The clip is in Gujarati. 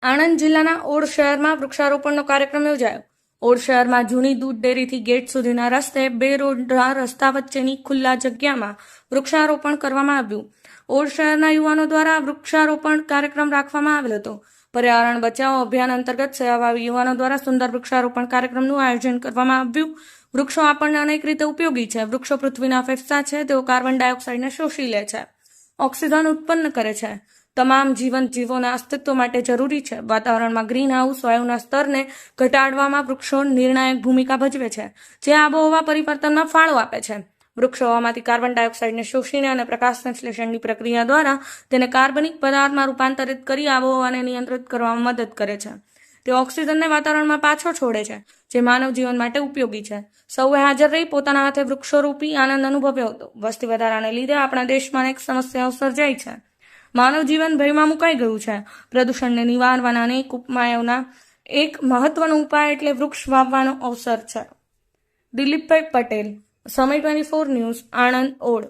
આણંદ જિલ્લાના ઓડ શહેરમાં વૃક્ષારોપણનો કાર્યક્રમ યોજાયો. ઓડ શહેરમાં જૂની દૂધ ડેરીથી ગેટ સુધીના રસ્તે 2 રોડના રસ્તા વચ્ચેની ખુલ્લા જગ્યામાં વૃક્ષારોપણ કરવામાં આવ્યું. ઓડ શહેરના યુવાનો દ્વારા વૃક્ષારોપણ કાર્યક્રમ રાખવામાં આવેલ હતો. પર્યાવરણ બચાવો અભિયાન અંતર્ગત સેવાભાવી યુવાનો દ્વારા સુંદર વૃક્ષારોપણ કાર્યક્રમનું આયોજન કરવામાં આવ્યું. વૃક્ષો આપણને અનેક રીતે ઉપયોગી છે. વૃક્ષો પૃથ્વીના ફેફસા છે. તેઓ કાર્બન ડાયોક્સાઇડને શોષી લે છે, ઓક્સિજન ઉત્પન્ન કરે છે. તમામ જીવંત જીવોના અસ્તિત્વ માટે જરૂરી છે. વાતાવરણમાં ગ્રીન હાઉસ વાયુના સ્તરને ઘટાડવામાં વૃક્ષો નિર્ણાયક ભૂમિકા ભજવે છે, જે આબોહવા પરિવર્તનમાં ફાળો આપે છે. વૃક્ષો હવામાંથી કાર્બન ડાયોક્સાઇડને શોષીને અને પ્રકાશ સંશ્લેષણની પ્રક્રિયા દ્વારા તેને કાર્બનિક પદાર્થમાં રૂપાંતરિત કરી આબોહવાને નિયંત્રિત કરવામાં મદદ કરે છે. તે ઓક્સિજનને વાતાવરણમાં પાછો છોડે છે, જે માનવ જીવન માટે ઉપયોગી છે. સૌએ હાજર રહી પોતાના હાથે વૃક્ષો રોપી આનંદ અનુભવ્યો હતો. વસ્તી વધારાને લીધે આપણા દેશમાં અનેક સમસ્યાઓ સર્જાઈ છે. માનવ જીવન ભયમાં મુકાઈ ગયું છે. પ્રદૂષણને નિવારવાના અનેક ઉપાયોના એક મહત્વનો ઉપાય એટલે વૃક્ષ વાવવાનો અવસર છે. દિલીપભાઈ પટેલ, સમય 24 ન્યૂઝ, આણંદ, ઓડ.